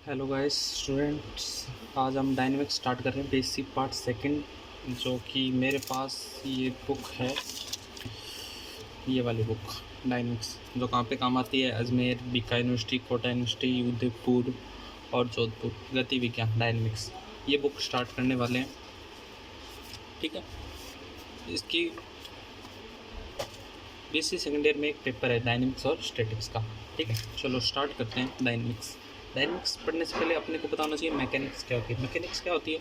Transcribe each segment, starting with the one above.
Hello guys students. आज हम dynamics start कर रहे हैं, बेसिक पार्ट सेकंड। जो कि मेरे पास ये बुक है, ये वाली बुक डायनेमिक्स, जो कहाँ पे काम आती है, अजमेर, बीका यूनिवर्सिटी, कोटा यूनिवर्सिटी, उदयपुर और जोधपुर। गति विज्ञान डायनेमिक्स, ये बुक स्टार्ट करने वाले हैं। ठीक है, इसकी बेसिक सेकेंड ईयर में एक पेपर है डायनेमिक्स और स्टैटिक्स का। ठीक है, चलो स्टार्ट करते हैं। डायनेमिक्स पढ़ने से पहले अपने को पता होना चाहिए मैकेनिक्स क्या होती है। मैकेनिक्स क्या होती है?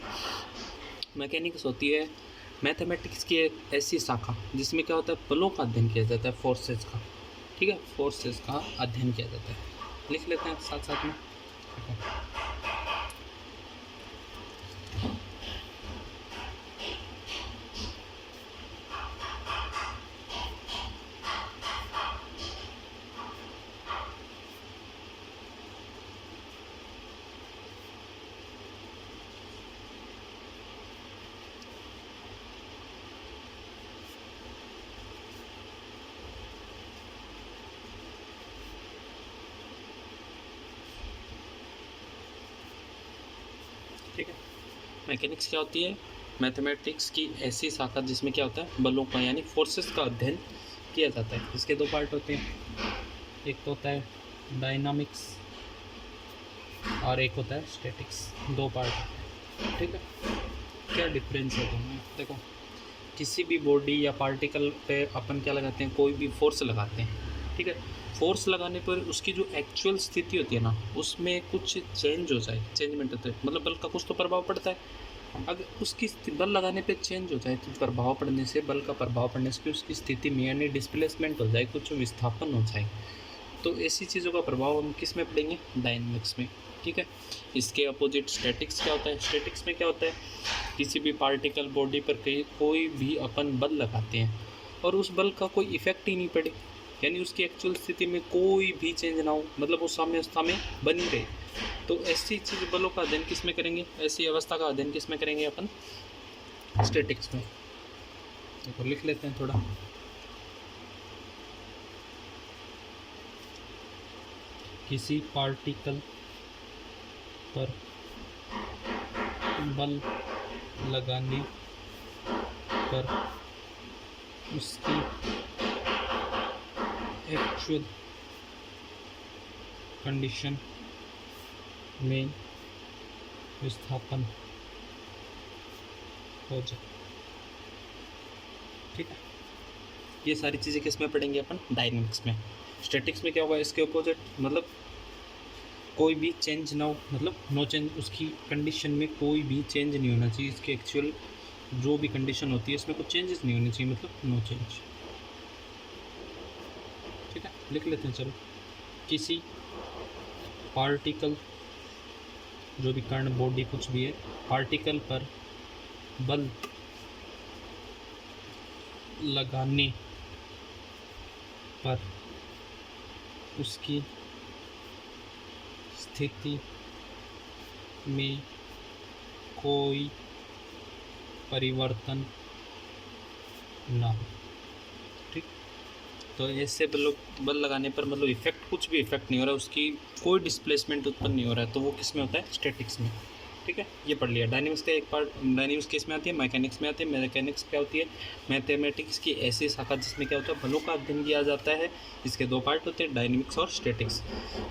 मैकेनिक्स होती है मैथमेटिक्स की एक ऐसी शाखा जिसमें क्या होता है, बलों का अध्ययन किया जाता है, फोर्सेस का। ठीक है, फोर्सेस का अध्ययन किया जाता है। लिख लेते हैं साथ साथ में। ठीक है, ठीक है। मैकेनिक्स क्या होती है? मैथमेटिक्स की ऐसी शाखा जिसमें क्या होता है, बलों का यानी फोर्सेस का अध्ययन किया जाता है। इसके दो पार्ट होते हैं, एक तो होता है डायनामिक्स और एक होता है स्टैटिक्स। दो पार्ट होते हैं। ठीक है, क्या डिफरेंस है दोनों में? देखो, किसी भी बॉडी या पार्टिकल पे अपन क्या लगाते हैं, कोई भी फोर्स लगाते हैं। ठीक है, फोर्स लगाने पर उसकी जो एक्चुअल स्थिति होती है ना, उसमें कुछ चेंज हो जाए, चेंजमेंट होता है, मतलब बल का कुछ तो प्रभाव पड़ता है। अगर उसकी बल लगाने पे चेंज हो जाए, तो प्रभाव पड़ने से, बल का प्रभाव पड़ने से उसकी स्थिति में यानी डिस्प्लेसमेंट हो जाए, कुछ विस्थापन हो जाए, तो ऐसी चीज़ों का प्रभाव हम किस में पड़ेंगे? डायनेमिक्स में। ठीक है, इसके अपोजिट स्टैटिक्स क्या होता है? स्टैटिक्स में क्या होता है, किसी भी पार्टिकल बॉडी पर कोई भी अपन बल लगाते हैं और उस बल का कोई इफेक्ट ही नहीं पड़े, यानी उसकी एक्चुअल स्थिति में कोई भी चेंज ना हो, मतलब वो साम्यावस्था में बनी रहे, तो ऐसी चीज़ बलों का अध्ययन किस में करेंगे? ऐसी अवस्था का अध्ययन किस में करेंगे अपन? स्टैटिक्स में। देखो लिख लेते हैं थोड़ा। किसी पार्टिकल पर बल लगाने पर उसकी एक्चुअल कंडीशन में विस्थापन हो जाए। ठीक है, ये सारी चीज़ें किस में पढ़ेंगे अपन? डायनेमिक्स में। स्टैटिक्स में क्या होगा? इसके अपोजिट, मतलब कोई भी चेंज ना हो, मतलब नो चेंज, उसकी कंडीशन में कोई भी चेंज नहीं होना चाहिए। इसकी एक्चुअल जो भी कंडीशन होती है इसमें कुछ चेंजेस नहीं होने चाहिए, मतलब नो चेंज। ठीक है, लिख लेते हैं चलो। किसी पार्टिकल, जो भी कण, बॉडी, कुछ भी है, पार्टिकल पर बल लगाने पर उसकी स्थिति में कोई परिवर्तन ना हो। ठीक, तो ऐसे बल लगाने पर मतलब इफेक्ट, कुछ भी इफेक्ट नहीं हो रहा, उसकी कोई डिस्प्लेसमेंट उत्पन्न नहीं हो रहा है, तो वो किस में होता है? स्टैटिक्स में। ठीक है, ये पढ़ लिया। डायनेमिक्स का एक पार्ट डायनेमिक्स किस में आती है? मैकेनिक्स में आती है। मैकेनिक्स क्या होती है? मैथमेटिक्स की ऐसी शाखा जिसमें क्या होता है, बलों का अध्ययन किया जाता है। इसके दो पार्ट होते हैं, डायनेमिक्स और स्टैटिक्स।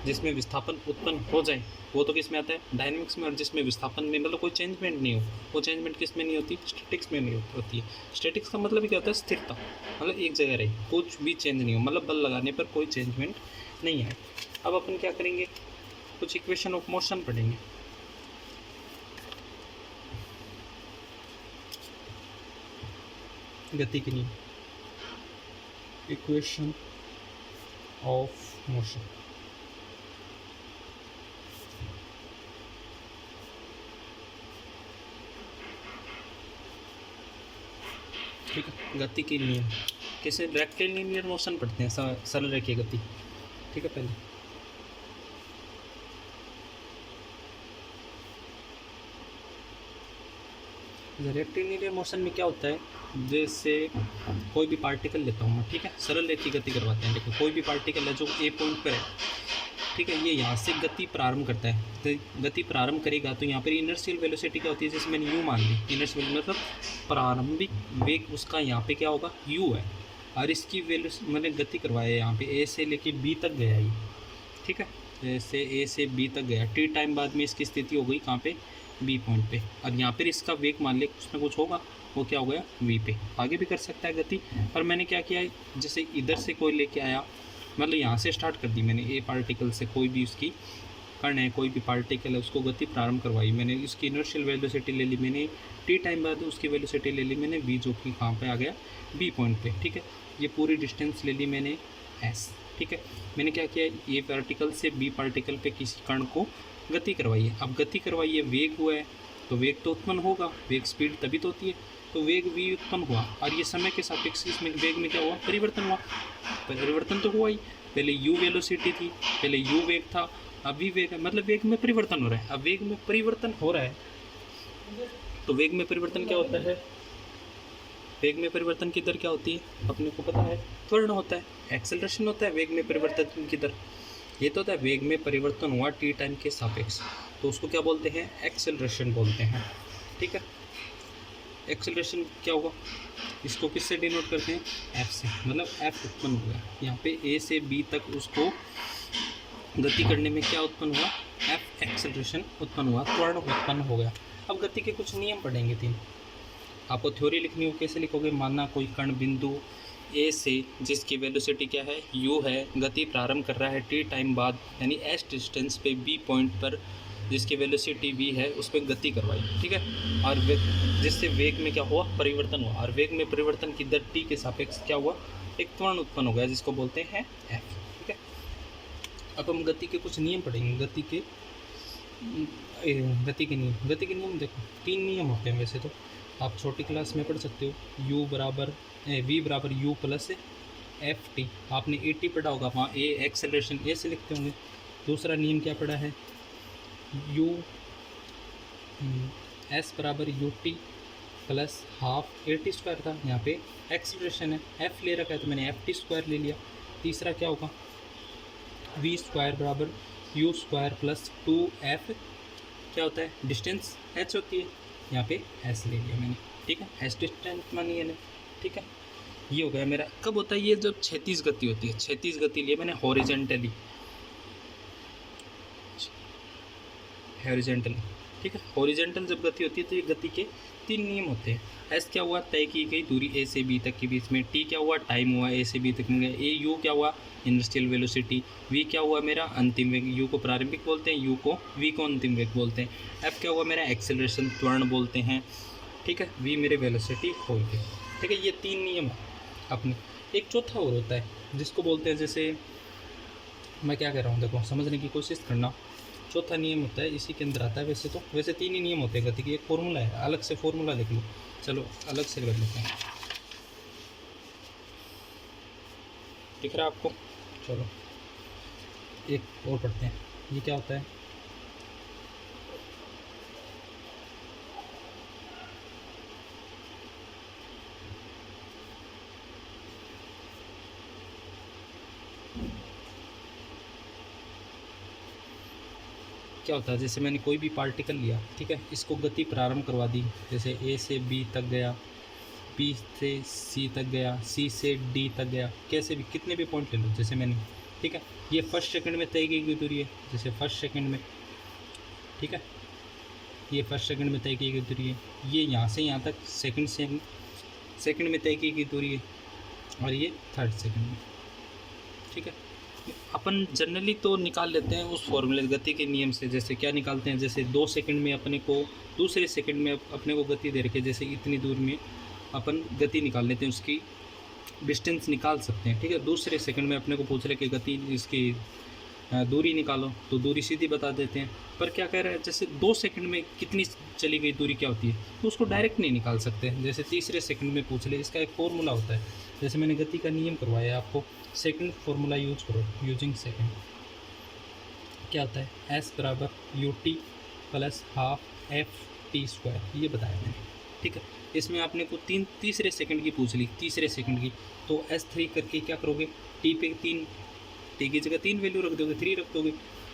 जिसमें विस्थापन उत्पन्न हो जाए वो तो किस में आता है? डायनेमिक्स में। और जिसमें विस्थापन में मतलब कोई चेंजमेंट नहीं हो, वो चेंजमेंट किस में नहीं होती? स्टैटिक्स में नहीं होती है। स्टैटिक्स का मतलब क्या होता है? स्थिरता, मतलब एक जगह रही, कुछ भी चेंज नहीं हो, मतलब बल लगाने पर कोई चेंजमेंट नहीं है। अब अपन क्या करेंगे, कुछ इक्वेशन ऑफ मोशन पढ़ेंगे। गति के नियम, इक्वेशन ऑफ मोशन। ठीक है, गति के नियम कैसे? रेक्टिलिनियर मोशन पढ़ते हैं, सरल रेखीय गति। ठीक है, पहले रेक्टिलिनियर मोशन में क्या होता है, जैसे कोई भी पार्टिकल लेता हूँ मैं। ठीक है, सरल रेखीय गति करवाते हैं। देखो, कोई भी पार्टिकल है जो ए पॉइंट पर है, ठीक है। ये यहाँ से गति प्रारंभ करता है, तो गति प्रारंभ करेगा तो यहाँ पर इनर्शियल वेलोसिटी क्या होती है, जैसे मैंने यू मान ली, इनर्शियल मतलब प्रारंभिक वेग उसका यहाँ पे क्या होगा, यू है, और इसकी वेलो मैंने गति करवाया यहाँ पे ए से लेके बी तक गया ये, ठीक है, जैसे ए से बी तक गया, टी टाइम बाद में इसकी स्थिति हो गई कहाँ पे, बी पॉइंट पे, और यहाँ पर इसका वेग मान ले कुछ ना कुछ होगा, वो क्या हो गया, वी पे। आगे भी कर सकता है गति, पर मैंने क्या किया, जैसे इधर से कोई लेके आया, मतलब यहाँ से स्टार्ट कर दी मैंने, ए पार्टिकल से कोई भी उसकी कण है, कोई भी पार्टिकल है, उसको गति प्रारंभ करवाई मैंने, उसकी इनर्शियल वेलोसिटी ले ली मैंने, टी टाइम बाद उसकी वेलोसिटी ले ली मैंने वी, जो कि कहाँ पे आ गया, बी पॉइंट पे, ठीक है। ये पूरी डिस्टेंस ले ली मैंने एस, ठीक है। मैंने क्या किया, ए पार्टिकल से बी पार्टिकल पे किसी कण को गति करवाई है। अब गति करवाई है, वेग हुआ है, तो वेग तो उत्पन्न होगा, वेग स्पीड तभी तो होती है, तो वेग v उत्पन्न हुआ, और ये समय के सापेक्ष इसमें वेग में क्या हुआ, परिवर्तन हुआ, परिवर्तन तो हुआ ही, पहले u वेलोसिटी थी, पहले u वेग था, अब v वेग है, मतलब वेग में परिवर्तन हो रहा है। अब वेग में परिवर्तन हो रहा है, तो वेग में परिवर्तन क्या होता है, वेग में परिवर्तन की दर क्या होती है, अपने को पता है, त्वरण होता है, एक्सेलरेशन होता है वेग में परिवर्तन की दर। ये तो होता है वेग में परिवर्तन हुआ टी टाइम के सापेक्ष, तो उसको क्या बोलते हैं, एक्सेलरेशन बोलते हैं, ठीक है। एक्सेलरेशन क्या होगा, इसको किससे डिनोट करते हैं, एफ से, मतलब एफ उत्पन्न हो गया यहाँ पे, ए से बी तक उसको गति करने में क्या उत्पन्न हुआ, एफ एक्सेलरेशन उत्पन्न हुआ, त्वरण उत्पन्न हो गया। अब गति के कुछ नियम पढ़ेंगे 3, आपको थ्योरी लिखनी हो, कैसे लिखोगे, मानना कोई कण बिंदु ए से जिसकी वेलोसिटी क्या है, यू है, गति प्रारंभ कर रहा है टी टाइम बाद, यानी एस डिस्टेंस पे बी पॉइंट पर जिसकी वेलोसिटी v है उस पर गति करवाई, ठीक है, और जिससे वेग में क्या हुआ, परिवर्तन हुआ, और वेग में परिवर्तन की दर t के सापेक्ष क्या हुआ, एक त्वरण उत्पन्न हो गया, जिसको बोलते हैं f, ठीक है। अब हम गति के कुछ नियम पढ़ेंगे, गति के नियम देखो 3 नियम होते हैं, वैसे तो आप छोटी क्लास में पढ़ सकते हो, v बराबर u प्लस एफ टी, आपने ए टी पढ़ा होगा, वहाँ ए एक्सेलरेशन ए से लिखते होंगे। दूसरा नियम क्या पढ़ा है, यू एस बराबर u t plus half A T square था, यहाँ पे एक्सेलरेशन है, एफ ले रखा है तो मैंने एफ टी स्क्वायर ले लिया। तीसरा क्या होगा, वी स्क्वायर बराबर यू स्क्वायर प्लस 2f, क्या होता है, डिस्टेंस h होती है, यहाँ पे s ले लिया मैंने, ठीक है, s डिस्टेंस मानी है, ठीक है। ये हो गया मेरा, कब होता है ये, जब क्षैतिज गति होती है, क्षैतिज गति लिए मैंने हॉरिजेंटली, ठीक है, हॉरिजेंटल जब गति होती है तो ये गति के 3 नियम होते हैं। एस क्या हुआ, तय की गई दूरी ए से बी तक के बीच में, टी क्या हुआ, टाइम हुआ ए से बी तक में, ए यू क्या हुआ, इनर्शियल वेलोसिटी, वी क्या हुआ मेरा अंतिम वेग, यू को प्रारंभिक बोलते हैं, यू को वी को अंतिम वेग बोलते हैं, एफ क्या हुआ मेरा एक्सेलरेशन, त्वरण बोलते हैं, ठीक है, वी मेरे वेलोसिटी हो गई, ठीक है। ये 3 नियम अपने। एक चौथा और होता है जिसको बोलते हैं, जैसे मैं क्या कह रहा हूँ, देखो समझने की कोशिश करना। चौथा नियम होता है, इसी के अंदर आता है, वैसे 3 ही नियम होते हैं गति की, एक फॉर्मूला है, अलग से फॉर्मूला लिख लो, चलो अलग से कर लेते हैं, दिख रहा है आपको, चलो एक और पढ़ते हैं। ये क्या होता है, क्या होता है, जैसे मैंने कोई भी पार्टिकल लिया, ठीक है, इसको गति प्रारंभ करवा दी, जैसे ए से बी तक गया, बी से सी तक गया, सी से डी तक गया, कैसे भी कितने भी पॉइंट ले लो, जैसे मैंने, ठीक है, ये फर्स्ट सेकंड में तय की गई दूरी है, जैसे फर्स्ट सेकंड में, ठीक है, ये फर्स्ट सेकंड में तय की गई दूरी है, ये यहाँ से यहाँ तक सेकंड में तय की गई दूरी है, और ये थर्ड सेकंड में, ठीक है। अपन जनरली तो निकाल लेते हैं उस फॉर्मूले गति के नियम से, जैसे क्या निकालते हैं, जैसे 2 सेकंड में अपने को, दूसरे सेकंड में अपने को गति दे रखी है, जैसे इतनी दूर में अपन गति निकाल लेते हैं, उसकी डिस्टेंस निकाल सकते हैं, ठीक है। दूसरे सेकंड में अपने को पूछ रहे कि गति इसकी दूरी निकालो, तो दूरी सीधी बता देते हैं, पर क्या कह रहा है, जैसे 2 सेकंड में कितनी चली गई दूरी क्या होती है, तो उसको डायरेक्ट नहीं निकाल सकते, जैसे तीसरे सेकंड में पूछ ले, इसका एक फॉर्मूला होता है, जैसे मैंने गति का नियम करवाया आपको, सेकंड फॉर्मूला यूज करो, यूजिंग सेकंड क्या होता है, एस बराबर u t plus half F T square, ये बताया मैंने, ठीक है। इसमें आपने को तीसरे सेकंड की पूछ ली, तीसरे सेकंड की, तो S3 करके क्या करोगे, टी पे 3, टी की जगह 3 वैल्यू रख दोगे, 3 रख दोगे,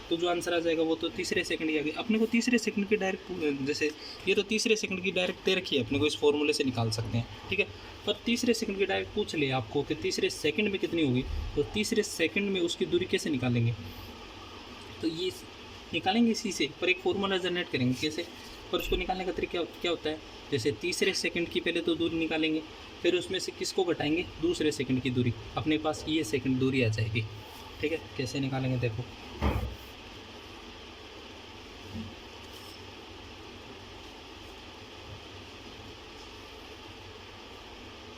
तो जो आंसर आ जाएगा वो तो तीसरे सेकंड की आ गई। अपने को तीसरे सेकंड की डायरेक्ट, जैसे ये तो तीसरे सेकंड की डायरेक्ट दे रखी है, अपने को इस फॉर्मूले से निकाल सकते हैं, ठीक है। पर तीसरे सेकंड की डायरेक्ट पूछ लिया आपको कि तीसरे सेकंड में कितनी होगी, तो तीसरे सेकंड में उसकी दूरी कैसे निकालेंगे, तो ये निकालेंगे इसी से, पर एक फॉर्मूला जनरेट करेंगे कैसे, पर उसको निकालने का तरीका क्या होता है, जैसे तीसरे सेकंड की पहले तो दूरी निकालेंगे, फिर उसमें से किसको घटाएंगे, दूसरे सेकंड की दूरी, अपने पास ये सेकंड दूरी आ जाएगी, ठीक है। कैसे निकालेंगे देखो,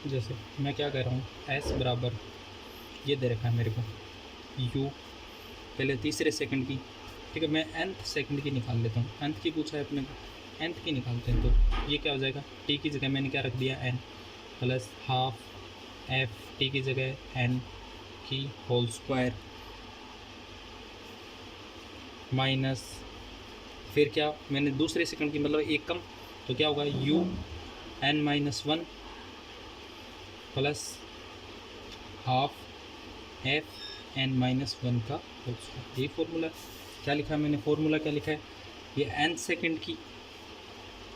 जैसे मैं क्या कह रहा हूँ, s बराबर ये दे रखा है मेरे को u, पहले तीसरे सेकंड की, ठीक है। मैं nth सेकंड की निकाल लेता हूँ, nth की पूछा है अपने को, nth की निकालते हैं, तो ये क्या हो जाएगा, t की जगह मैंने क्या रख दिया n plus half f t की जगह n की होल स्क्वायर माइनस, फिर क्या मैंने दूसरे सेकंड की मतलब एक कम, तो क्या होगा u n minus 1 plus half f n minus 1 का होल स्क्वायर। ये फॉर्मूला क्या लिखा है मैंने, फॉर्मूला क्या लिखा है, ये n सेकंड की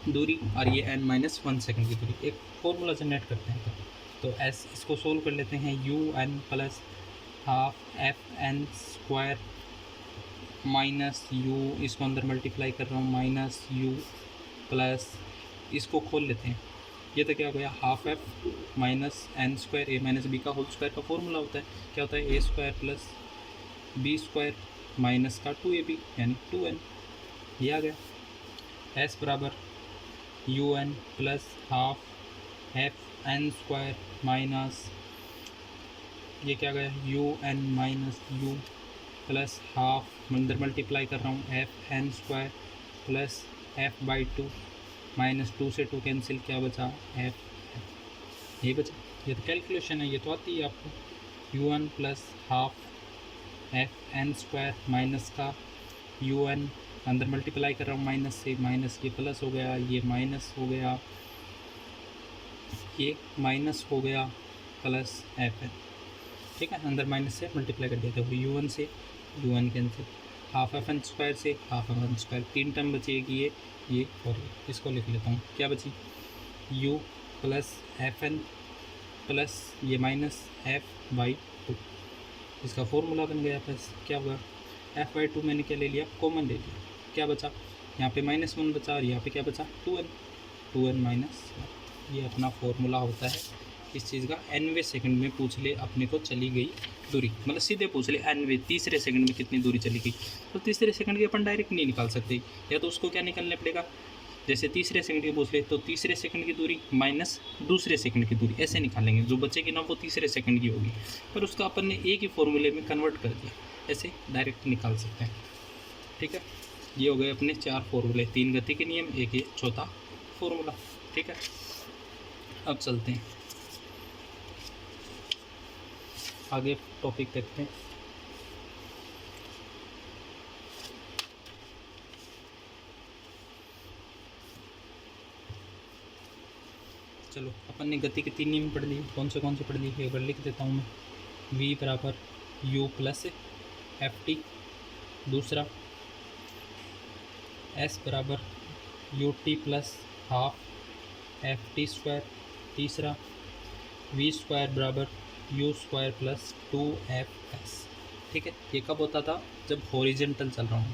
दूरी और ये n माइनस 1 सेकंड की दूरी, एक फॉर्मूला जनरेट करते हैं। तो s इसको सोल्व कर लेते हैं, u n plus half f n square minus u, इसको अंदर मल्टीप्लाई कर रहा हूँ, माइनस u प्लस, इसको खोल लेते हैं, ये तो क्या हो गया, half f minus n square a minus b का होल स्क्वायर का फॉर्मूला होता है, क्या होता है, a square plus b square minus का 2ab यानी 2n, ये आ गया। एस बराबर u n plus half f n square minus, ये क्या गया, u n minus u plus half, अंदर मल्टीप्लाई कर रहा हूँ, f n square plus f by 2 minus 2 से 2 कैंसिल, क्या बचा, एफ, ये बचा। ये तो कैलकुलेशन है, ये तो आती है आपको, u n plus half f n square minus का यू एन, अंदर मल्टीप्लाई कर रहा हूँ माइनस से, माइनस ये प्लस हो गया, ये माइनस हो गया, ये माइनस हो गया, प्लस एफ एन, ठीक है, अंदर माइनस से मल्टीप्लाई कर दिया, देखो यू एन से u n cancel, half f n square से half f n square, 3 term बचेगी ये और ये, इसको लिख लेता हूँ, क्या बची, u plus f n plus ये माइनस एफ बाई 2, इसका फॉर्मूला बन गया, प्लस क्या होगा, एफ बाई 2 मैंने क्या ले लिया, कॉमन ले लिया, क्या बचा, यहाँ पे माइनस 1 बचा और यहाँ पे क्या बचा, 2n माइनस, ये अपना फॉर्मूला होता है इस चीज़ का। nवें सेकंड में पूछ ले अपने को चली गई दूरी, मतलब सीधे पूछ ले nवें तीसरे सेकंड में कितनी दूरी चली गई, तो तीसरे सेकंड की अपन डायरेक्ट नहीं निकाल सकते, या तो उसको क्या निकालना पड़ेगा, जैसे तीसरे सेकंड की पूछ ले तो तीसरे सेकंड की दूरी माइनस दूसरे सेकंड की दूरी, ऐसे निकालेंगे, जो बचेगी ना वो तीसरे सेकंड की होगी, पर उसका अपन ने एक ही फॉर्मूले में कन्वर्ट कर दिया, ऐसे डायरेक्ट निकाल सकते हैं, ठीक है। ये हो गए अपने 4 फॉर्मूले, 3 गति के नियम, एक ये चौथा फॉर्मूला, ठीक है। अब चलते हैं आगे, टॉपिक देखते हैं। चलो, अपन ने गति के 3 नियम पढ़ लिए, कौन से पढ़ लिए, एक बार लिख देता हूँ मैं, v बराबर u प्लस एफ टी, दूसरा s बराबर u t plus half F T square, तीसरा v स्क्वायर बराबर यू स्क्वायर प्लस 2fs, ठीक है। ये कब होता था, जब हॉरिजेंटल चल रहा हूँ,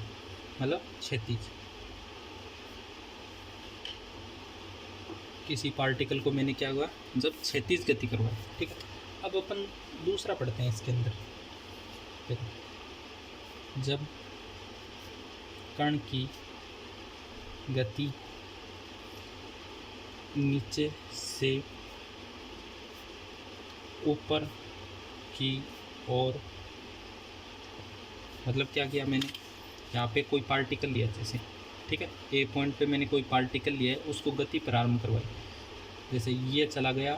मतलब क्षैतिज, किसी पार्टिकल को मैंने क्या हुआ, जब क्षैतिज गति करवाई, ठीक है। अब अपन दूसरा पढ़ते हैं इसके अंदर, देखो, जब कण की गति नीचे से ऊपर की ओर, मतलब क्या किया मैंने, यहाँ पे कोई पार्टिकल लिया जैसे, ठीक है, ए पॉइंट पे मैंने कोई पार्टिकल लिया है, उसको गति प्रारंभ करवाई, जैसे ये चला गया,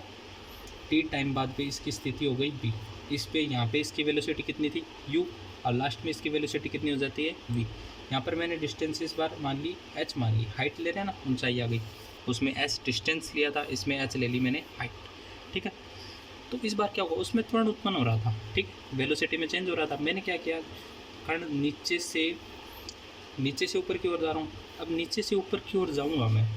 टी टाइम बाद पे इसकी स्थिति हो गई बी, इस पे यहाँ पे इसकी वेलोसिटी कितनी थी u, और लास्ट में इसकी वेलोसिटी कितनी हो जाती है v। यहाँ पर मैंने डिस्टेंस इस बार मान ली h, मान ली हाइट ले रहे हैं ना, ऊंचाई आ गई, उसमें s डिस्टेंस लिया था, इसमें h ले ली मैंने हाइट, ठीक है। तो इस बार क्या होगा, उसमें त्वरण उत्पन्न हो रहा था, ठीक, वेलोसिटी में चेंज हो रहा था, मैंने क्या किया, कण नीचे से ऊपर की ओर जा रहा हूँ। अब नीचे से ऊपर की ओर जाऊँगा मैं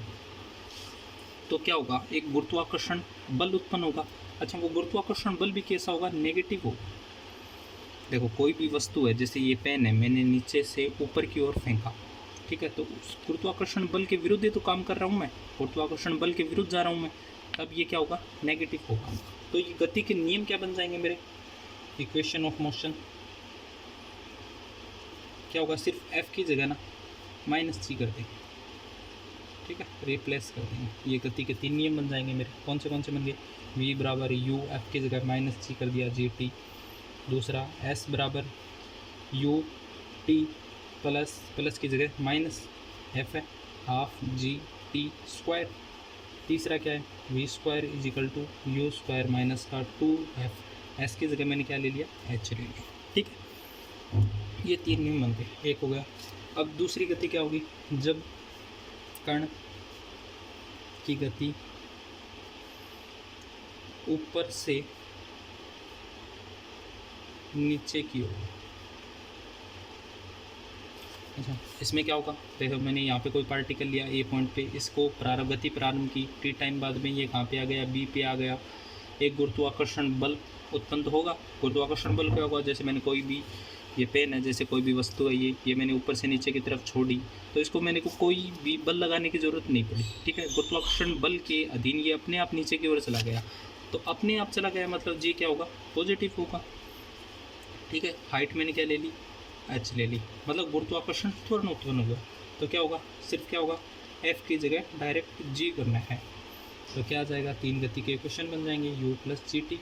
तो क्या होगा, एक गुरुत्वाकर्षण बल उत्पन्न होगा। अच्छा, वो गुरुत्वाकर्षण बल भी कैसा होगा, नेगेटिव हो। देखो कोई भी वस्तु है, जैसे ये पेन है, मैंने नीचे से ऊपर की ओर फेंका, ठीक है, तो उस गुरुत्वाकर्षण बल के विरुद्ध ही तो काम कर रहा हूँ मैं, गुरुत्वाकर्षण बल के विरुद्ध जा रहा हूँ मैं, तब ये क्या होगा, नेगेटिव होगा। तो ये गति के नियम क्या बन जाएंगे मेरे, इक्वेशन ऑफ मोशन क्या होगा, सिर्फ एफ की जगह ना -c कर देंगे, ठीक है, रिप्लेस कर देंगे। ये गति के 3 नियम बन जाएंगे मेरे। कौन से बन गए, v बराबर u, एफ की जगह -c कर दिया gt, दूसरा s बराबर u t प्लस की जगह -f है, हाफ जी टी स्क्वायर, तीसरा क्या है, v square is equal to u square minus का 2f, s की जगह मैंने क्या ले लिया, h ले लिया, ठीक है। ये 3 नियम बन गए, एक हो गया। अब दूसरी गति क्या होगी, जब कण की गति ऊपर से नीचे की ओर। अच्छा, इसमें क्या होगा, देखो मैंने यहाँ पे कोई पार्टिकल लिया ए पॉइंट पे, इसको गति प्रारंभ की, टी टाइम बाद में ये कहाँ पे आ गया, बी पे आ गया, एक गुरुत्वाकर्षण बल उत्पन्न होगा। गुरुत्वाकर्षण बल क्या होगा, जैसे मैंने कोई भी, ये पेन है, जैसे कोई भी वस्तु है, ये मैंने ऊपर से नीचे की तरफ छोड़ी, तो इसको मैंने को कोई भी बल लगाने की ज़रूरत नहीं पड़ी, ठीक है, गुरुत्वाकर्षण बल के अधीन ये अपने आप नीचे की ओर चला गया। तो अपने आप चला गया मतलब जी क्या होगा, पॉजिटिव होगा, ठीक है। हाइट मैंने क्या ले ली, h ले ली, मतलब गुरुत्वाकर्षण त्वरण उत्पन्न हुआ। तो क्या होगा, सिर्फ क्या होगा, f की जगह डायरेक्ट g करना है, तो क्या आ जाएगा, 3 गति के इक्वेशन बन जाएंगे, u प्लस जी टी,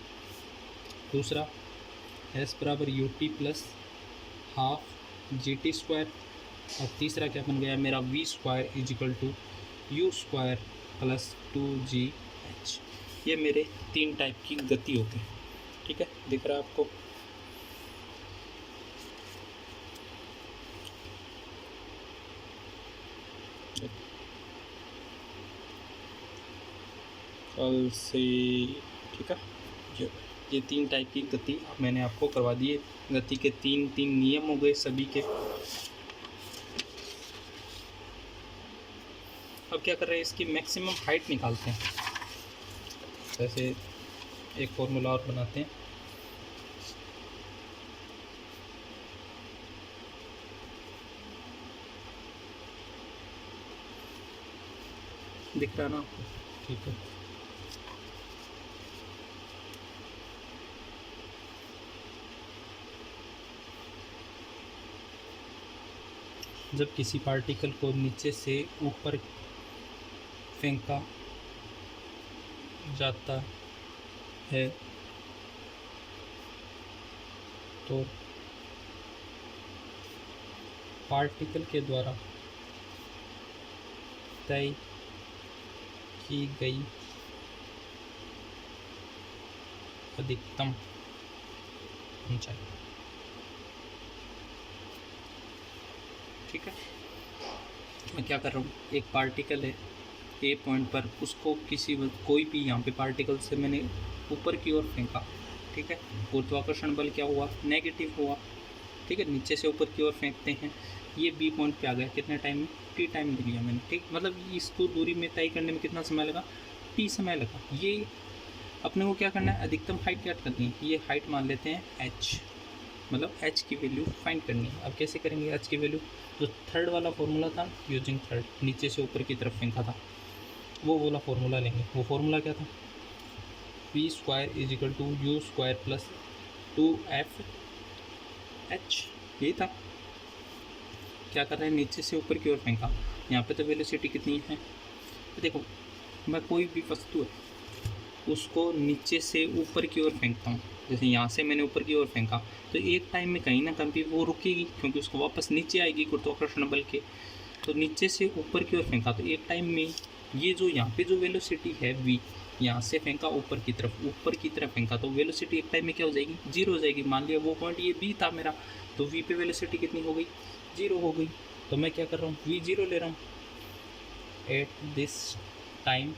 दूसरा s बराबर u t plus half g t square, और तीसरा क्या बन गया मेरा, v square is equal to u square plus 2gh। ये मेरे 3 टाइप की गति हो गई, ठीक है, दिख रहा है आपको। कल से, ठीक है, ये 3 टाइप की गति मैंने आपको करवा दी है। गति के 3 नियम हो गए सभी के। अब क्या कर रहे हैं, इसकी मैक्सिमम हाइट निकालते हैं। जैसे एक फॉर्मूला और बनाते हैं, दिख रहा ना आपको, ठीक है। जब किसी पार्टिकल को नीचे से ऊपर फेंका जाता है तो पार्टिकल के द्वारा तय की गई अधिकतम ऊंचाई, ठीक है। मैं क्या कर रहा हूँ, एक पार्टिकल है ए पॉइंट पर, उसको कोई भी यहाँ पे पार्टिकल से मैंने ऊपर की ओर फेंका, ठीक है, गुरुत्वाकर्षण बल क्या हुआ, नेगेटिव हुआ, ठीक है, नीचे से ऊपर की ओर फेंकते हैं, ये बी पॉइंट पे आ गया, कितने टाइम में, टी टाइम ले लिया मैंने, ठीक, मतलब इसको दूरी में तय करने में कितना समय लगा, टी समय लगा। ये अपने को क्या करना है, अधिकतम हाइट क्या करनी है, ये हाइट मान लेते हैं h, मतलब h की वैल्यू फाइंड करनी है। अब कैसे करेंगे h की वैल्यू, जो थर्ड वाला फॉर्मूला था, यूजिंग थर्ड, नीचे से ऊपर की तरफ फेंका था, वो वाला फॉर्मूला लेंगे। वो फॉर्मूला क्या था, v square is equal to u square plus 2f h, यही था। क्या कर रहे हैं, नीचे से ऊपर की ओर फेंका, यहाँ पे तो वेलोसिटी कितनी है, तो देखो मैं कोई भी वस्तु है उसको नीचे से ऊपर की ओर फेंकता हूँ, जैसे यहाँ से मैंने ऊपर की ओर फेंका, तो एक टाइम में कहीं ना कहीं वो रुकेगी, क्योंकि उसको वापस नीचे आएगी गुरुत्वाकर्षण बल के। तो नीचे से ऊपर की ओर फेंका, तो एक टाइम में ये जो यहाँ पे जो वेलोसिटी है v, यहाँ से फेंका ऊपर की तरफ फेंका, तो वेलोसिटी एक टाइम में क्या हो जाएगी, 0 हो जाएगी। मान लिया वो पॉइंट ये b था मेरा, तो v पे वेलोसिटी कितनी हो गई, 0 हो गई। तो मैं क्या कर रहा हूँ, v 0 ले रहा हूँ, एट दिस टाइम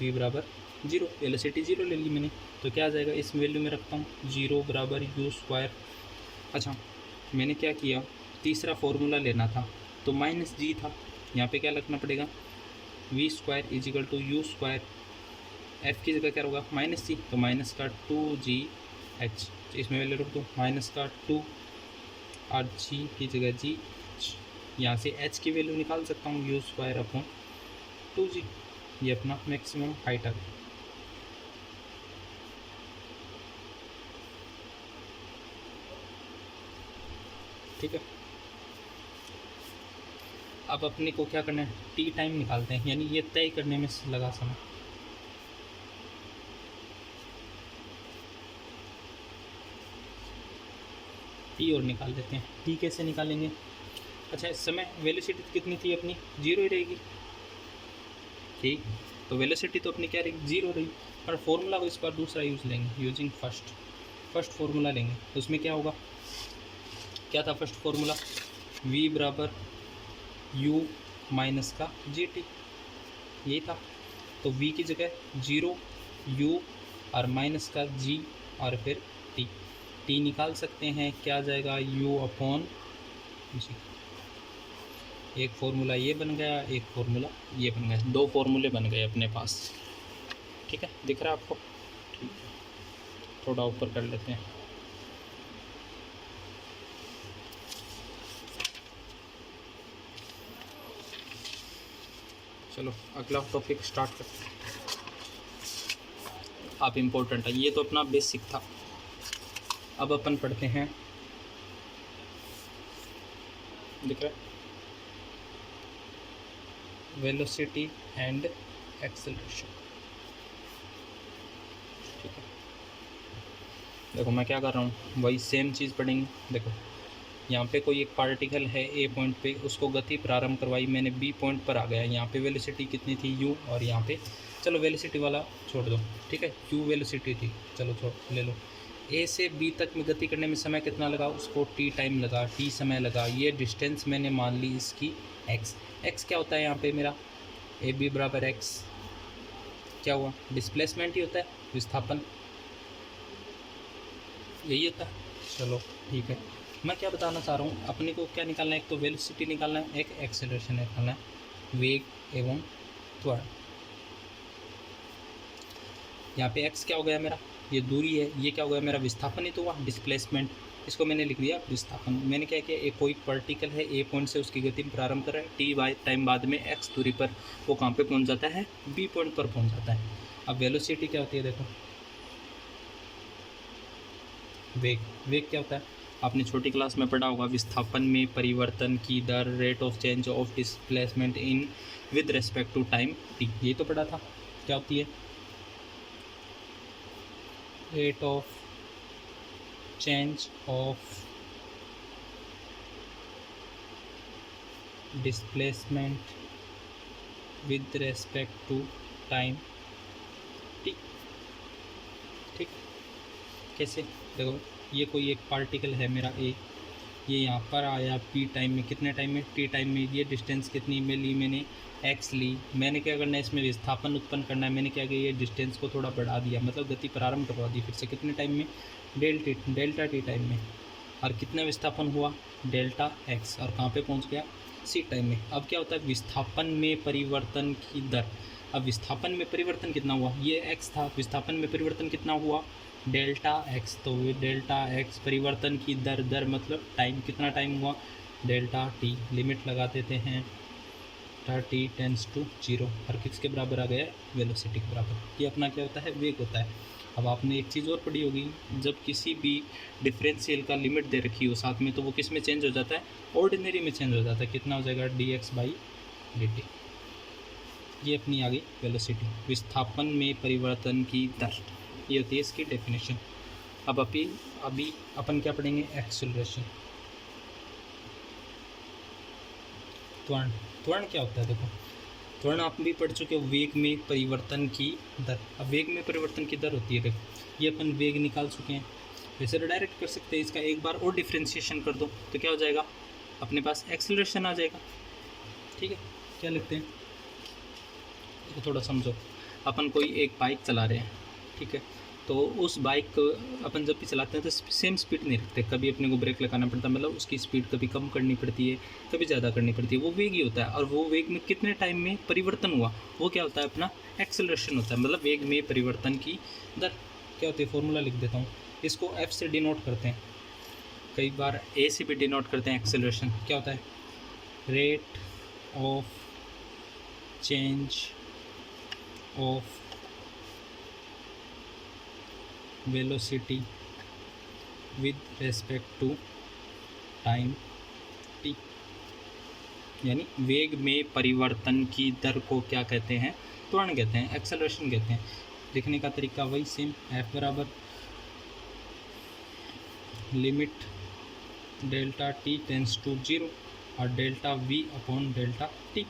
v बराबर 0, वेलोसिटी 0 ले ली मैंने, तो क्या आ जाएगा, इस वैल्यू में रखता हूँ, 0 बराबर यू स्क्वायर अच्छा, मैंने क्या किया, तीसरा फॉर्मूला लेना था तो माइनस जी था, यहाँ पे क्या लगना पड़ेगा, v square is equal to u square, f की जगह क्या होगा माइनस सी, तो माइनस का 2GH, इसमें वैल्यू रख दो, माइनस का 2 और जी की जगह जी, यहाँ से एच की वैल्यू निकाल सकता हूँ, यू स्क्वायर अपॉन 2G, ये अपना मैक्सिमम हाइट आ गई। ठीक है, अब अपने को क्या करना है, टी टाइम निकालते हैं, यानी ये तय करने में लगा समय। टी और निकाल देते हैं, टी कैसे निकालेंगे, अच्छा इस समय वेलोसिटी कितनी थी अपनी, जीरो ही रहेगी, ठीक, तो वेलोसिटी तो अपनी क्या रहेगी, जीरो रही, पर फॉर्मूला को इस बार दूसरा यूज़ लेंगे, यूजिंग फर्स्ट फॉर्मूला लेंगे, तो उसमें क्या होगा, क्या था फर्स्ट फॉर्मूला, v बराबर u माइनस का जी टी, यही था, तो v की जगह 0 u और माइनस का g और फिर t निकाल सकते हैं, क्या आ जाएगा u अपॉन जी, एक फार्मूला ये बन गया, एक फार्मूला ये बन गया, दो फार्मूले बन गए अपने पास। ठीक है, दिख रहा है आपको, ठीक, थोड़ा ऊपर कर लेते हैं, चलो अगला टॉपिक स्टार्ट करते हैं। अब इम्पोर्टेंट है, ये तो अपना बेसिक था, अब अपन पढ़ते हैं, दिख रहा है, वेलोसिटी एंड एक्सेलरेशन। ठीक है, देखो मैं क्या कर रहा हूँ, वही सेम चीज़ पढ़ेंगे। देखो यहाँ पे कोई एक पार्टिकल है ए पॉइंट पे, उसको गति प्रारंभ करवाई मैंने, बी पॉइंट पर आ गया, यहाँ पे वेलोसिटी कितनी थी u, और यहाँ पे चलो वेलोसिटी वाला छोड़ दो, ठीक है, u वेलोसिटी थी, चलो छोड़ ले लो, ए से बी तक में गति करने में समय कितना लगा, उसको t टाइम लगा, t समय लगा, ये डिस्टेंस मैंने मान ली इसकी x क्या होता है यहाँ पे मेरा, ए बी बराबर x, क्या हुआ, डिस्प्लेसमेंट ही होता है, विस्थापन, यही होता है। चलो ठीक है, मैं क्या बताना चाह रहा हूँ, अपने को क्या निकालना है, एक तो वेलोसिटी निकालना है, एक एक्सेलरेशन निकालना है, वेग एवं त्वरण। यहाँ पे x क्या हो गया मेरा, ये दूरी है, ये क्या हो गया मेरा, विस्थापन ही तो हुआ, डिस्प्लेसमेंट, इसको मैंने लिख दिया विस्थापन। मैंने क्या किया, एक कोई पार्टिकल है ए पॉइंट से उसकी गति प्रारंभ कर रहा है, टी बाई टाइम बाद में x दूरी पर वो कहाँ पे पहुँच जाता है, बी पॉइंट पर पहुँच जाता है। अब वेलोसिटी क्या होती है, देखो वेग क्या होता है, आपने छोटी क्लास में पढ़ा होगा, विस्थापन में परिवर्तन की दर, rate of change of displacement in with respect to time t, ये तो पढ़ा था, क्या होती है, rate of change of displacement with respect to time t. ठीक, कैसे, देखो ये कोई एक पार्टिकल है मेरा ए, ये यहाँ पर आया पी टाइम में, कितने टाइम में, टी टाइम में, ये डिस्टेंस कितनी में ली मैंने, एक्स ली, मैंने क्या करना है, इसमें विस्थापन उत्पन्न करना है, मैंने क्या किया, ये डिस्टेंस को थोड़ा बढ़ा दिया, मतलब गति प्रारंभ करवा दी फिर से, कितने टाइम में, डेल्टा टी टाइम में, और कितना विस्थापन हुआ, डेल्टा एक्स, और कहाँ पे पहुँच गया, सी टाइम में। अब क्या होता है, विस्थापन में परिवर्तन की दर, अब विस्थापन में परिवर्तन कितना हुआ, ये एक्स था, विस्थापन में परिवर्तन कितना हुआ, डेल्टा एक्स, तो डेल्टा एक्स परिवर्तन की दर मतलब टाइम, कितना टाइम हुआ, डेल्टा टी, लिमिट लगा देते हैं, टी टेंस टू 0, और किसके बराबर आ गया, वेलोसिटी के बराबर। ये अपना क्या होता है, वेग होता है। अब आपने एक चीज़ और पढ़ी होगी, जब किसी भी डिफरेंशियल का लिमिट दे रखी हो साथ में, तो वो किस में चेंज हो जाता है, ऑर्डिनरी में चेंज हो जाता है, कितना हो जाएगा, dx बाई dt। ये अपनी आ गई वेलोसिटी, विस्थापन में परिवर्तन की दर, ये होती है इसकी डेफिनेशन। अब अभी अपन क्या पढ़ेंगे, एक्सेलरेशन, त्वरण क्या होता है, देखो त्वरण आप भी पढ़ चुके हो, वेग में परिवर्तन की दर। अब वेग में परिवर्तन की दर होती है, देखो ये अपन वेग निकाल चुके हैं, वैसे तो डायरेक्ट कर सकते हैं, इसका एक बार और डिफ्रेंशिएशन कर दो तो क्या हो जाएगा, अपने पास एक्सेलरेशन आ जाएगा। ठीक है, क्या लिखते हैं, तो थोड़ा समझो, अपन कोई एक बाइक चला रहे हैं, ठीक है, तो उस बाइक को अपन जब भी चलाते हैं तो सेम स्पीड नहीं रखते, कभी अपने को ब्रेक लगाना पड़ता है, मतलब उसकी स्पीड कभी कम करनी पड़ती है, कभी ज़्यादा करनी पड़ती है। वो वेग ही होता है, और वो वेग में कितने टाइम में परिवर्तन हुआ वो क्या होता है, अपना एक्सेलरेशन होता है, मतलब वेग में परिवर्तन की दर क्या होती है। फॉर्मूला लिख देता हूँ, इसको एफ से डिनोट करते हैं, कई बार ए से भी डिनोट करते हैं। एक्सेलरेशन क्या होता है, rate of change of velocity with respect to time t, यानी वेग में परिवर्तन की दर को क्या कहते हैं, त्वरण कहते हैं, एक्सेलरेशन कहते हैं। लिखने का तरीका वही सेम, एफ बराबर limit delta t tends to 0 और delta v upon delta t.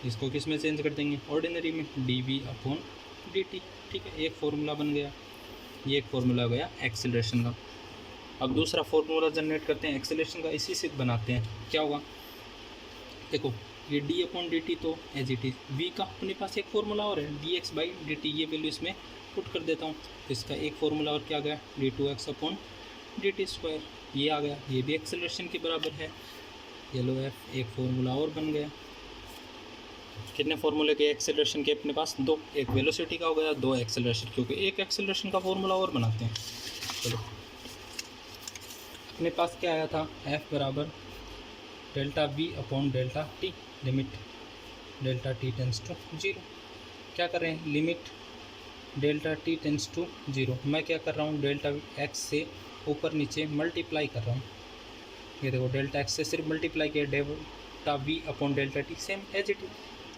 इसको किस में चेंज कर देंगे, ऑर्डिनरी में, d v upon d t. ठीक है, एक फॉर्मूला बन गया, ये एक फॉर्मूला हो गया एक्सेलरेशन का। अब दूसरा फॉर्मूला जनरेट करते हैं एक्सेलरेशन का, इसी से बनाते हैं। क्या होगा, देखो ये डी अपॉन डी टी तो एज इट इज, वी का अपने पास एक फॉर्मूला और है, D x by D T, ये वैल्यू इसमें पुट कर देता हूँ। तो इसका एक फॉर्मूला और क्या गया, d two x upon d t square, ये आ गया, ये भी एक्सेलरेशन के बराबर है। येलो एफ एक फॉर्मूला और बन गया। कितने फॉर्मूले के एक्सेलरेशन के अपने पास, दो, एक वेलोसिटी का हो गया, दो एक्सेलरेशन, क्योंकि एक एक्सेलरेशन का फॉर्मूला और बनाते हैं। चलो, अपने पास क्या आया था, एफ बराबर delta v upon delta t, limit delta t tends to 0। क्या कर रहे हैं, limit delta t tends to 0, मैं क्या कर रहा हूँ, डेल्टा एक्स से ऊपर नीचे मल्टीप्लाई कर रहा हूँ। ये देखो, डेल्टा एक्स से सिर्फ मल्टीप्लाई किया, delta v upon delta t same as it is.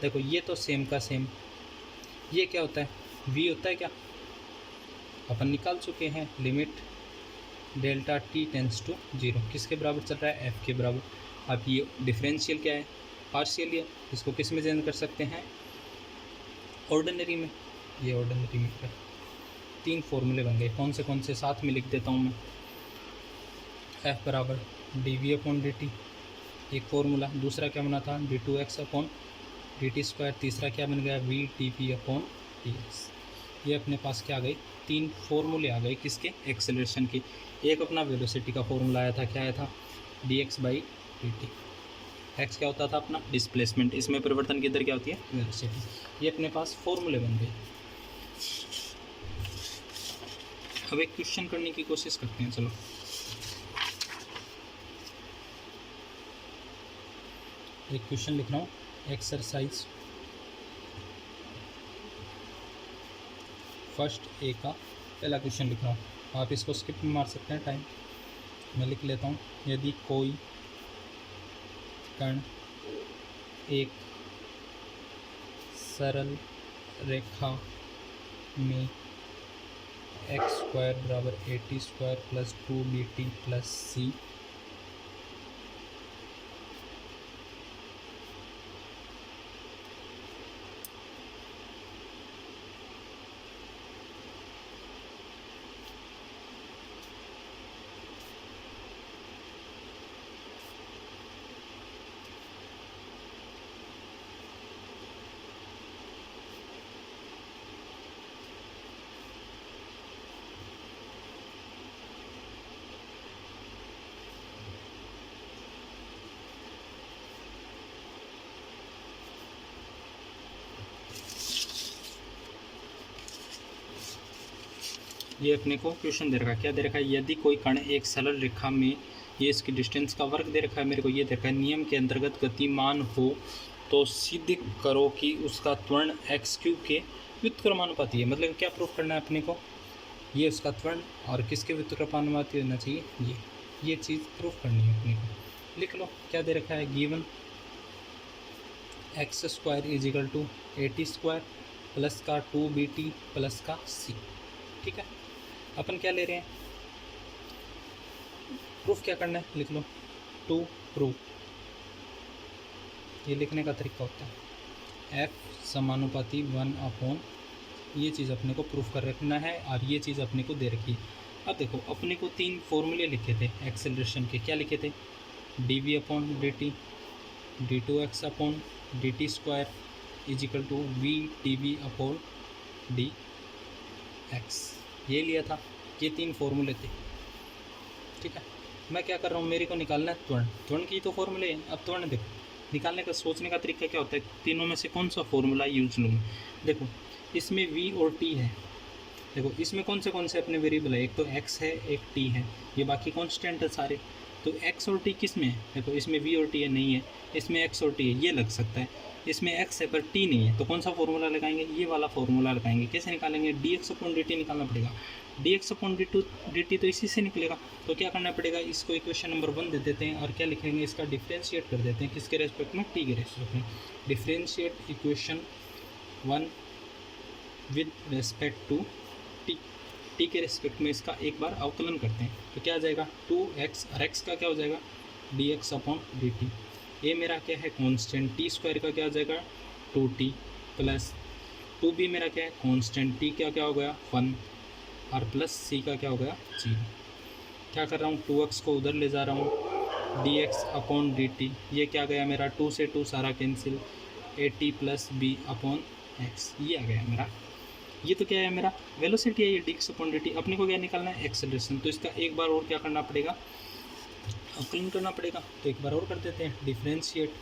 देखो ये तो सेम का सेम, ये क्या होता है, वी होता है क्या, अपन निकाल चुके हैं। Limit delta t tends to 0 किसके बराबर चल रहा है, एफ के बराबर। अब ये डिफरेंशियल क्या है, पार्शियल है, इसको किस में चेंज कर सकते हैं, ऑर्डिनरी में। ये ऑर्डिनरी में है। तीन फॉर्मूले बन गए, कौन से साथ में लिख देता हूँ मैं। एफ बराबर d v upon d t एक फॉर्मूला, दूसरा क्या बना था, d two x upon d t square, तीसरा क्या बन गया, v t p upon t x. ये अपने पास क्या आ गए, तीन फॉर्मूले आ गए किसके, एक्सेलरेशन की। एक अपना वेलोसिटी का फॉर्मूला आया था, क्या आया था, D x by D T. X क्या होता था अपना डिस्प्लेसमेंट, इसमें परिवर्तन की दर क्या होती है, वेलोसिटी। ये अपने पास फॉर्मूले बन गए। अब एक क्वेश्चन करने की कोशिश करते हैं। चलो, एक क्वेश्चन लिख रहा हूँ, एक्सरसाइज फर्स्ट ए का पहला क्वेश्चन लिख रहा हूँ। आप इसको स्किप में मार सकते हैं, टाइम मैं लिख लेता हूँ। यदि कोई कण एक सरल रेखा में एक्स स्क्वायर बराबर 80 स्क्वायर प्लस 2bt प्लस सी ये अपने को क्वेश्चन दे रखा है, क्या दे रखा है, यदि कोई कण एक सरल रेखा में, ये इसकी डिस्टेंस का वर्ग दे रखा है मेरे को, ये दे रखा है नियम के अंतर्गत गतिमान हो तो सिद्ध करो कि उसका त्वरण एक्स क्यूब के व्युत्क्रमानुपाती है। मतलब क्या प्रूफ करना है अपने को, ये उसका त्वरण और किसके व्युत्क्रमानुपाती होना चाहिए, ये चीज़ प्रूफ करनी है अपने को। लिख लो, क्या दे रखा है, given x square is equal to 80 square plus का 2bt प्लस का सी। ठीक है, अपन क्या ले रहे हैं, प्रूफ क्या करना है, लिख लो, टू प्रूफ। ये लिखने का तरीका होता है एफ समानुपाती 1 अपॉन, ये चीज़ अपने को प्रूफ कर रखना है, और ये चीज़ अपने को दे रखी है। अब देखो, अपने को तीन फॉर्मूले लिखे थे एक्सेलरेशन के, क्या लिखे थे, d v upon d t, d two x upon d t square is equal to v t v upon d x. ये लिया था, ये 3 फॉर्मूले थे। ठीक है, मैं क्या कर रहा हूँ, मेरे को निकालना है त्वरण। त्वरण की तो फॉर्मूले हैं। अब त्वरण देखो, निकालने का सोचने का तरीका क्या होता है, तीनों में से कौन सा फॉर्मूला यूज लूँगा। देखो इसमें v और t है। देखो इसमें कौन से अपने वेरिएबल है, एक तो x है, एक t है, ये बाकी कांस्टेंट है सारे। तो x और t किस में है, देखो इसमें v और t है, नहीं है, इसमें x और t है, ये लग सकता है। इसमें x है पर t नहीं है, तो कौन सा फॉर्मूला लगाएंगे, ये वाला फॉर्मूला लगाएंगे। कैसे निकालेंगे, dx/dt निकालना पड़ेगा। dx/dt तो इसी से निकलेगा। तो क्या करना पड़ेगा, इसको इक्वेशन नंबर 1 दे देते हैं और क्या लिखेंगे, इसका डिफ्रेंशिएट कर देते हैं, किसके रेस्पेक्ट में, t के रेस्पेक्ट में। Differentiate equation 1 with respect to t के रेस्पेक्ट में इसका एक बार अवकलन करते हैं। तो क्या आ जाएगा, 2x और x का क्या हो जाएगा, dx/dt। ये मेरा क्या है, कांस्टेंट, t स्क्वायर का क्या हो जाएगा 2t प्लस 2b मेरा क्या है कांस्टेंट, t का क्या हो गया 1 और प्लस c का क्या हो गया 0। क्या कर रहा हूँ, 2x को उधर ले जा रहा हूँ, dx/dt। ये क्या गया मेरा, 2 से 2 सारा cancel, at plus b upon x, ये आ गया मेरा। ये तो क्या है मेरा वेलोसिटी है, ये dx/dt। अपने को क्या निकालना है, एक्सेलरेशन। तो इसका एक बार और क्या करना पड़ेगा, अवकलन करना पड़ेगा। तो एक बार और कर देते हैं, differentiate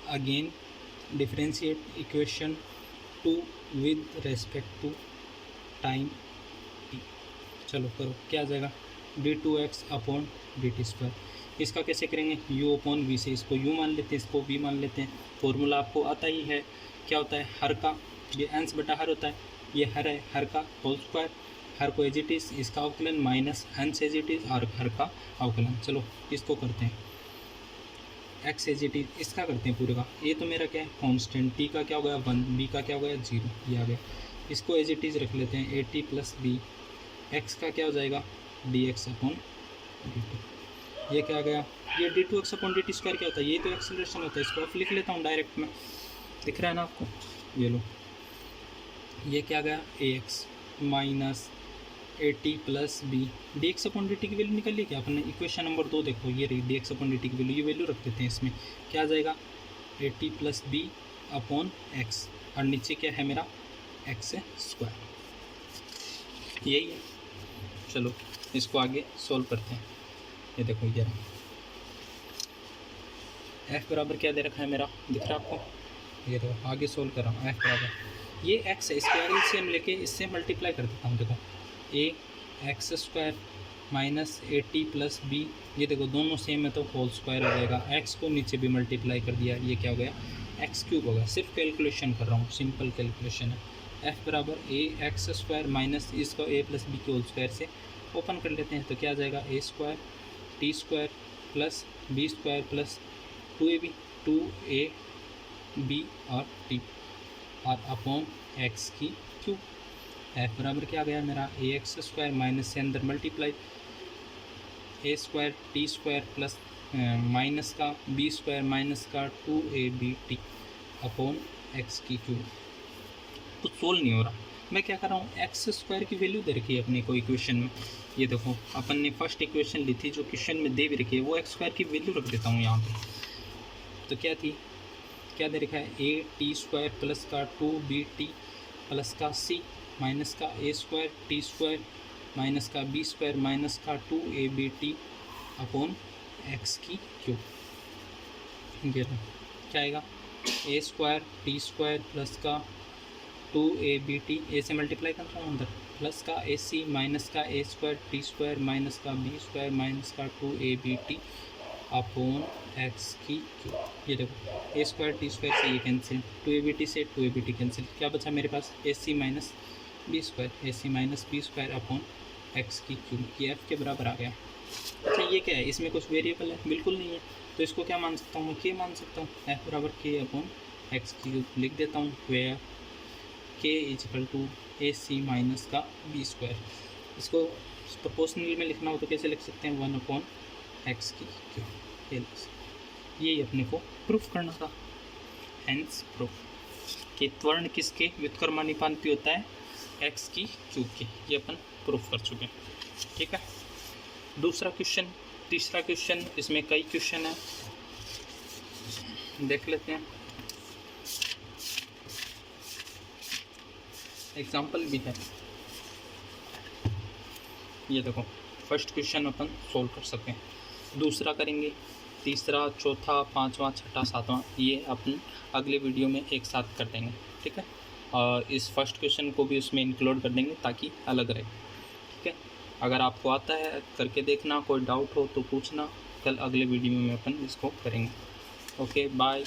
again, differentiate equation 2 with respect to time t। चलो करो, क्या आ जाएगा, d2x/dt²। इसका कैसे करेंगे, u/v से इसको u मान लेते हैं, इसको v मान लेते हैं। फॉर्मूला आपको आता ही है, क्या होता है, हर का, ये अंश बटा हर होता है, ये हर है, हर का होल स्क्वायर, हर को एज इट इज़, इसका अवकलन माइनस अंश एज इट इज़ और हर का अवकलन। चलो इसको करते हैं, एक्स एज इट इज़, इसका करते हैं पूरे का। ये तो मेरा क्या है कांस्टेंट, टी का क्या हो गया 1, बी का क्या हो गया 0, ये आ गया। इसको एज इट इज़ रख लेते हैं, a t plus b. X का क्या हो जाएगा, dx/dt। ये क्या आ गया, ये d2x/dt² क्या होता है, ये तो एक्सेलरेशन होता है। इसको आप लिख लेता हूँ डायरेक्ट में, दिख रहा है ना आपको, ये लो, ये क्या गया ax minus at plus b. dx/dt की वैल्यू निकल ली क्या अपने, इक्वेशन नंबर 2 देखो, ये रही dx/dt की वैल्यू, ये वैल्यू रख देते हैं इसमें। क्या आ जाएगा, at plus b upon x, और नीचे क्या है मेरा x², यही है। चलो इसको आगे सोल्व करते हैं। ये देखो ये f बराबर क्या दे रखा है मेरा, दिख रहा है आपको, ये देखो आगे सोल्व कर रहा हूँ। f बराबर ये x है, इसके आगे से हम लेके इससे मल्टीप्लाई कर देता हूँ। देखो ax² minus at plus B, ये देखो दोनों सेम है तो होल स्क्वायर हो जाएगा। x को नीचे भी मल्टीप्लाई कर दिया, ये क्या हो गया x³ होगा। सिर्फ कैलकुलेशन कर रहा हूँ, सिंपल कैलकुलेशन है। f बराबर ax² माइनस इसको a प्लस बी के होल स्क्वायर से ओपन कर लेते हैं। तो क्या आ जाएगा, a² t² plus b² plus 2ab 2ab और t और अपॉन एक्स की क्यूब। एफ बराबर क्या गया मेरा, ax² माइनस से अंदर multiply a² t² plus minus का b² माइनस का 2abt अपॉन एक्स की क्यूब। कुछ सोल्व नहीं हो रहा, मैं क्या कर रहा हूँ, x² की वैल्यू दे रखी है अपने को इक्वेशन में। ये देखो अपन ने फर्स्ट इक्वेशन ली थी जो क्वेश्चन में दे भी रखी है, वो x² की वैल्यू रख देता हूँ यहाँ पे। तो क्या थी, क्या दे रखा है, at² प्लस का 2bt प्लस का c माइनस का a² t² माइनस का b² माइनस का 2abt अपॉन एक्स की क्यूब। ये क्या आएगा, a² t² प्लस का 2abt, a से मल्टीप्लाई करता हूँ अंदर, प्लस का ac माइनस का a² t² माइनस का b² माइनस का 2abt अपॉन एक्स की क्यूब। ये देखो a² t² से ये कैंसिल, 2abt से 2abt कैंसिल, क्या बचा मेरे पास ac minus b² upon x की क्यूब। ये f के बराबर आ गया। अच्छा ये क्या है, इसमें कुछ वेरिएबल है, बिल्कुल नहीं है, तो इसको क्या मान सकता हूँ, k मान सकता हूँ। f बराबर k अपॉन एक्स की क्यूब लिख देता हूँ, where k equal to ac minus का b²। इसको प्रोपोर्शनल में लिखना हो तो कैसे लिख सकते हैं, 1 अपॉन एक्स की क्यूब। यही अपने को प्रूफ करना था, हेंस प्रूफ कि त्वरण किसके व्युत्क्रमानुपाती होता है, एक्स की क्यूब के। ये अपन प्रूफ कर चुके हैं, ठीक है। दूसरा क्वेश्चन, तीसरा क्वेश्चन, इसमें कई क्वेश्चन है, देख लेते हैं, एग्जाम्पल भी है। ये देखो फर्स्ट क्वेश्चन अपन सोल्व कर सकते हैं, दूसरा करेंगे, तीसरा, चौथा, पाँचवा, छठा, सातवां, ये अपन अगले वीडियो में एक साथ कर देंगे, ठीक है। और इस फर्स्ट क्वेश्चन को भी उसमें इंक्लूड कर देंगे ताकि अलग रहे, ठीक है। अगर आपको आता है करके देखना, कोई डाउट हो तो पूछना, कल अगले वीडियो में अपन इसको करेंगे। Okay bye.